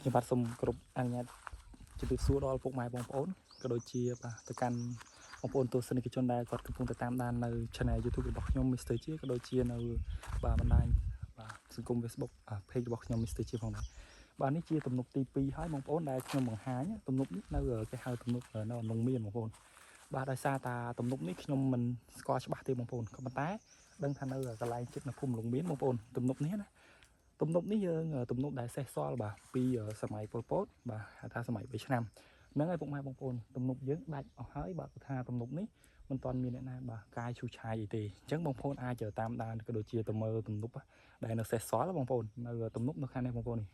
ខ្ញុំបាទសូមគោរពអនុញ្ញាតជម្រាបសួរដល់ពុកម៉ែបងប្អូនក៏ដូចជាបាទទៅកាន់បងប្អូនទស្សនិកជនដែលគាត់កំពុងតែតាមដាននៅ Channel YouTube របស់ខ្ញុំ Mr. G ក៏ដូចជានៅបាទបណ្ដាញបាទសង្គម Facebook Page របស់ខ្ញុំ Mr. G ផងដែរបាទនេះជាទំនប់ទី2ហើយបងប្អូនដែលខ្ញុំបង្ហាញទំនប់នេះនៅគេហៅទំនប់នៅអនុងមានបងប្អូនបាទដោយសារតាទំនប់នេះខ្ញុំមិនស្គាល់ច្បាស់ទេបងប្អូនក៏ប៉ុន្តែដឹងថានៅកន្លែងជិតនៅភូមិអនុងមានបងប្អូនទំនប់នេះណាទំនប់នេះយើងទំនប់ដែលសេះសល់បាទពីសម័យប៉ុលពតបាទហៅថាសម័យ3ឆ្នាំហ្នឹងហើយពុកម៉ែបងប្អូនទំនប់យើងដាច់អស់ហើយបាទគាត់ថាទំនប់នេះមិនទាន់មានអ្នកណាបាទកាយឈូសឆាយអីទេអញ្ចឹងបងប្អូនអាចតាមដានក៏ដូចជាទៅមើលទំនប់ដែលនៅសេះសល់បងប្អូននៅទំនប់នៅខាងនេះបងប្អូននេះ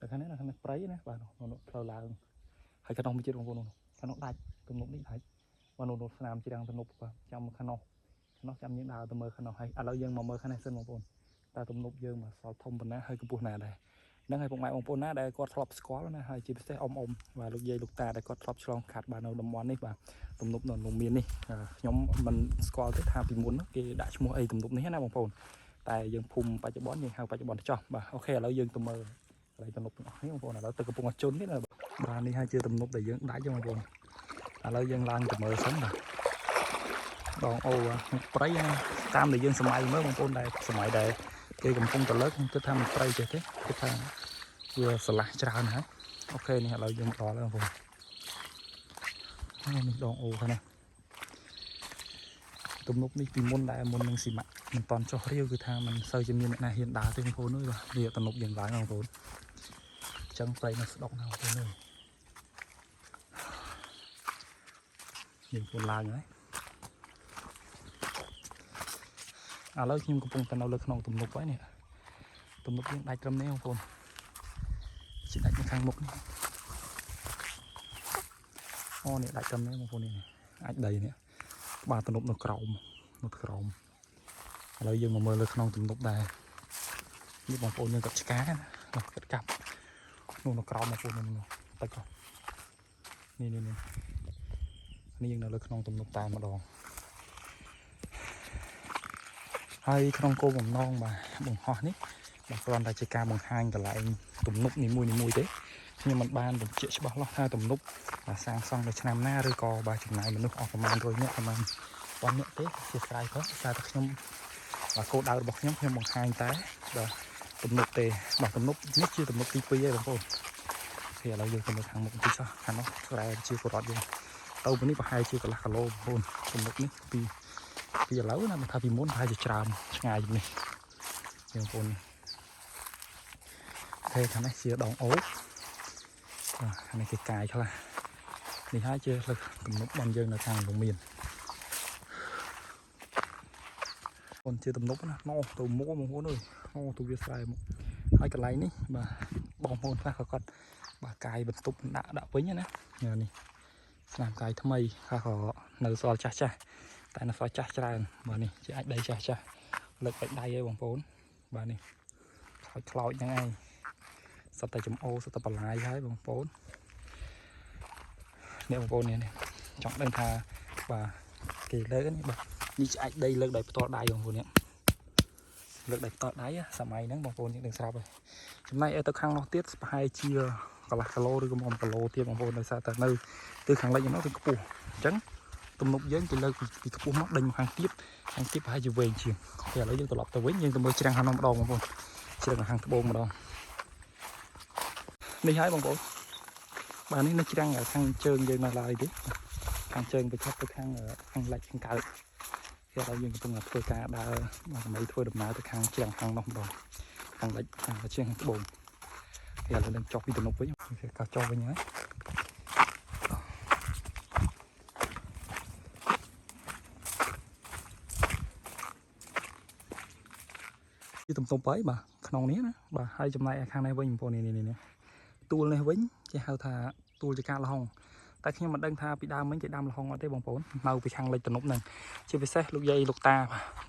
នៅខាងនេះនៅខាងនេះព្រៃណាបាទផ្លូវឡើងហើយខាងនោះមួយទៀតបងប្អូនខាងនោះដាច់ទំនប់នេះដាច់បាទនោះស្នាមជ្រាំងទំនប់បាទចាំខាងនោះចាំយើងដើរទៅមើលខាងនោះហើយឥឡូវយើងមកមើលខាងនេះសិនបងប្អូនតែទំនប់យើងមកសល់ធំប៉ុណ្ណាហើយកម្ពស់ណាដែរហ្នឹងហើយពុកម៉ែបងប្អូនណាដែលគាត់ធ្លាប់ស្គាល់ណាហើយជាពិសេសអ៊ំបាទលោកយាយលោកតាដែលគាត់ធ្លាប់ឆ្លងកាត់បាទនៅតំបន់នេះបាទទំនប់នៅនំមាននេះខ្ញុំមិនស្គាល់ទេថាពីមុនគេដាក់ឈ្មោះអីទំនប់នេះណាបងប្អូនតែយើងភូមិបច្ចុប្បន្នយើងហៅបច្ចុប្បន្នចោះបាទអូខេឥឡូវយើងទៅមើលកន្លែងទំនប់ទាំងអស់នេះបងប្អូនឥឡូវទៅកំពង់អជុននេះណាបាទនេះហើយជាទំនប់ដែលយើងដាច់បងប្អូនឥឡូវយើងឡើងទៅមើលសិនបាទដងអូព្រៃតាមដែលយើងសម័យមើលបងប្អូនដែលសម័យដែលគេកំពុងតែលើកខ្ញុំគិតថាមិនព្រៃចេះទេគិតថាវាស្រឡះច្រើនហើយអូខេនេះឥឡូវយើងមកដល់ហើយបងប្អូននេះដងអូហ្នឹងណាទំនប់នេះពីមុនដែលមុននឹងស៊ីម៉ាក់មិនតន់ចុះរាវគឺថាมันសូវជាមានអ្នកណាហ៊ានដើរទេបងប្អូនអើយបាទវាទំនប់យើងឡើងបងប្អូនអញ្ចឹងព្រៃនៅស្ដុកណាបងប្អូនអើយយើងពុនឡើងហើយឥឡូវខ្ញុំកំពុងតែនៅលើក្នុងទំនប់ហើយនេះទំនប់យើងដាច់ត្រឹមនេះបងប្អូនជាដាច់នៅខាងមុខនេះអូនេះដាច់ត្រឹមនេះបងប្អូននេះអាចដីនេះបាទទំនប់នៅក្រោមឥឡូវយើងមកមើលលើក្នុងទំនប់ដែរនេះបងប្អូនយើងកាត់ឆ្កាណាកាត់កាប់នោះនៅក្រោមបងប្អូននោះទៅកោះនេះយើងនៅលើក្នុងទំនប់តែម្ដងហើយក្នុងគោលបំណងបាទបង្ហោះនេះបាទគ្រាន់តែជាការបង្ហាញកន្លែងទំនប់នីមួយទេខ្ញុំមិនបានបញ្ជាក់ច្បាស់លាស់ថាទំនប់សាងសង់នៅឆ្នាំណាឬក៏បាទចំណាយមនុស្សអស់ប្រមាណ100នាក់ប្រមាណ1000នាក់ទេជាស្រ័យផងតែខ្ញុំបាទគោលដៅរបស់ខ្ញុំបង្ហាញតែបាទទំនប់ទេបាទទំនប់នេះជាទំនប់ទី2ហើយបងប្អូនthìឥឡូវយើងទៅមើលខាងមុខបន្តិចចុះខាងនោះស្រែជាពលរដ្ឋយើងទៅពីនេះប្រហែលជាកន្លះគីឡូបងប្អូនទំនប់នេះពីឥឡូវណាមិនថាពីមុនប្រហែលជាច្រើនឆ្ងាយនេះបងប្អូនទេខាងនេះជាដងអូខាងនេះគេកាយខ្លះនេះហើយជាលើទំនប់របស់យើងនៅខាងលំមានបងជាទំនប់ណាណោទៅមួបងប្អូនអើយអូទៅវាស្រែមកហើយកន្លែងនេះបាទបងប្អូនខ្លះក៏គាត់បាទកាយបន្ទប់ដាក់វិញណានេះស្នាមកាយថ្មីខ្លះក៏នៅសល់ចាស់តែនៅសល់ចាស់ច្រើនបាទនេះជាអាចដីចាស់លើកបែកដៃឯងបងប្អូនបាទនេះខ្លោចហ្នឹងឯងសត្វតែចំអូសត្វតែបន្លាយហើយបងប្អូននេះបងប្អូននេះចង់ដឹងថាបាទគេលើកនេះបាទនេះអាចដីលើកដោយផ្ទាល់ដៃបងប្អូននេះលើកដោយផ្ទាល់ដៃសម័យហ្នឹងបងប្អូនយើងនឹងស្រាប់ហើយចំណែកទៅខាងនោះទៀតប្រហែលជាកន្លះគីឡូឬក៏1គីឡូទៀតបងប្អូនដោយសារតែនៅtừខាងលិចនោះទៅខ្ពស់អញ្ចឹងទំនប់យើងគេលើកពីខ្ពស់មកដេញមកខាងទៀតប្រហែលជាវែងជាងតែឥឡូវយើងត្រឡប់ទៅវិញយើងទៅមើលច្រាំងខាងនោះម្ដងបងប្អូនច្រាំងខាងត្បូងម្ដងនេះហើយបងប្អូនបាទនេះនៅច្រាំងខាងជើងយើងនៅឡើយទេខាងជើងទៅចាប់ទៅខាងលិចខាងកើតគេឲ្យយើងកំពុងធ្វើការដើរបាទដើម្បីធ្វើដំណើរទៅខាងច្រាំងខាងនោះម្ដងខាងលិចខាងច្រាំងត្បូងគេឥឡូវនឹងចុះពីទំនប់វិញគេកាចុះវិញហើយពីទំនប់ហើយបាទក្នុងនេះណាបាទហើយចំណែកខាងនេះវិញបងប្អូននេះទួលនេះវិញគេហៅថាទួលចកាលហុងតែខ្ញុំមិនដឹងថាពីដើមមិញគេដាំលហុងអត់ទេបងប្អូននៅពីខាងលិចទំនប់ហ្នឹងជាពិសេសលោកយាយលោកតា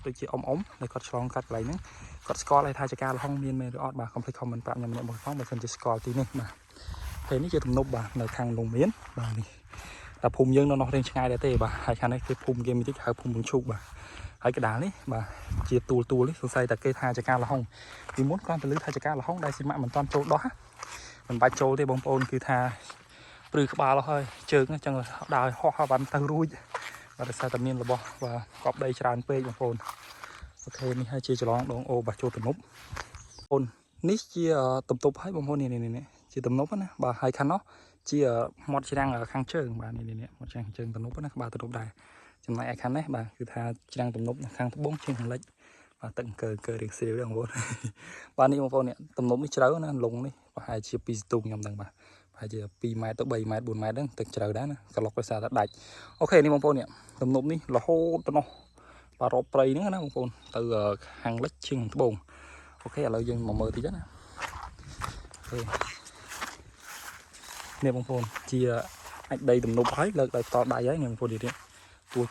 ដូចជាអ៊ំដែលគាត់ឆ្លងកាត់កន្លែងហ្នឹងគាត់ស្គាល់ថាចកាលហុងមានមែនឬអត់បាទកុំភ្លេចខមមិនប្រាប់ខ្ញុំម្នាក់បងប្អូនបើមិនជាស្គាល់ទីនេះបាទពេលនេះជាទំនប់បាទនៅខាងលងមានបាទនេះតែភូមិយើងនៅនោះរៀងឆ្ងាយដែរទេបាទហើយខាងនេះគេភូមិគេមានតិចហៅភូមិបឹងឈូកបាទហើយកដាលនេះបាទជាទូលនេះសង្ស័យតែគេថាចកាលហុងពីមុនគ្រាន់តែឮថាចកាលហុងដែលស៊ីម៉ាក់មិនតាន់ចូលដោះ mình bay trâu thì bông ôn cứ tha từ các bà lo hơi chơi nó chẳng là đào hoa bắn tao ruồi và để sao tầm niên là bỏ và cọp đây tràn pe bông ôn ok mình hai chia cho nó đón ô bà trâu tầm núp ôn nít chia tầm tụp hết bông ôn này chia tầm núp á bà hai khăn nó chia một chỉ đang ở khang trường bà này một trang trường tầm núp á bà tầm núp đài trong này khăn đấy bà cứ tha chỉ đang tầm núp khang bốn trên hàng lệch và tận cờ được xíu đường vốn ba này bông ôn này tầm núp mới cháo nó lùng đi và hai chia pi tung nhầm tầng bà hai chia pi mai tới 7 mai 4 mai đó tận cháo đá nè cả lọc cái sao đã đạch ok này bông ôn này tầm núp đi là hô tao nó và rộp play nữa bông ôn từ hàng lệch trên bồn ok là dân mà mơ thì chắc nè nè bông ôn chia đây tầm núp hết là to đại giấy nè bông ôn đi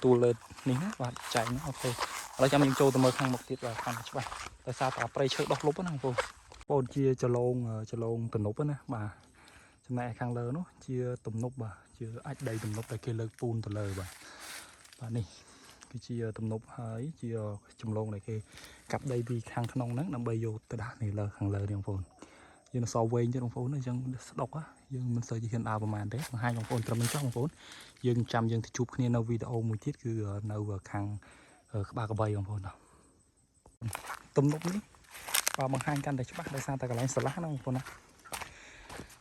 tua lên nín và chạy nó ok ở trong những châu tầm mơ khang một tiết và khang chứ bà tại sao tao play chơi đọc lúc đó bông ôn chia cho lôn tầm núp đó nè bà trong này khang lơ nó chia tầm núp bà chia đây tầm núp tại kia lơ pun từ lời bà này cái chia tầm núp hơi chia trong lôn này kia cặp đây đi khang thằng nông nắng nằm bay vô từ đá này lơ khang lơ đi bông giờ nó so quên chứ bông phốn nó dân đọc á dân mình sợ chỉ hiện ảo mà đấy hai bông phốn mình chắc bông phốn dân trăm dân thì chụp kia nâu video một tiết cứ nâu vào khang ba cái bay bông phốn nào tầm núp ní vào bằng hai căn để cho bác đây sao ta cái lái sờ lá nó bông phốn nào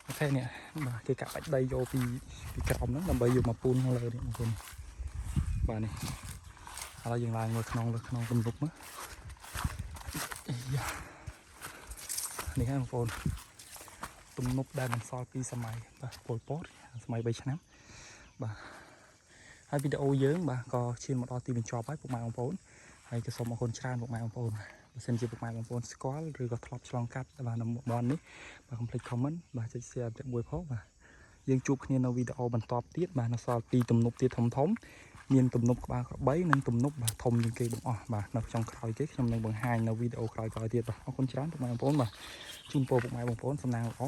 ok nè mà cái cặp đây vô vì còng nó làm bay vô mà pun không lời đi bông phốn bà này là dừng lại ngồi khăn tầm núp nữaนี่ให้โฟนตุ้มนุบได้มันซอยปีสมัยบ่โปรยโป๊ดสมัยใบชนะบ่ให้วิดีโอเยอะบ่ก็เชื่อมาต่อตีเป็นจอบไว้พวกไม้ของโฟนให้กระสมบางคนชาพวกไม้ของโฟนเส้นจีพวกไม้ของโฟนสกอลหรือก็ทลอปฉลองกัดบ่นำบอลนี้บ่คอมพลีทคอมเมนต์บ่จะเสียจากบวยเพาะบ่ยังจูบเนี่ยในวิดีโอบรรทบตีดบ่นซอยปีตุ้มนุบตีทมមានទំនប់ក្បាលក្របីនិងទំនប់បាទធំជាងគេបងអស់បាទនៅក្នុងក្រោយគេខ្ញុំនឹងបង្ហាញនៅវីដេអូក្រោយៗទៀតបាទអរគុណច្រើនពុកម៉ែបងប្អូនបាទជូនពរពុកម៉ែបងប្អូនសំណាងល្អ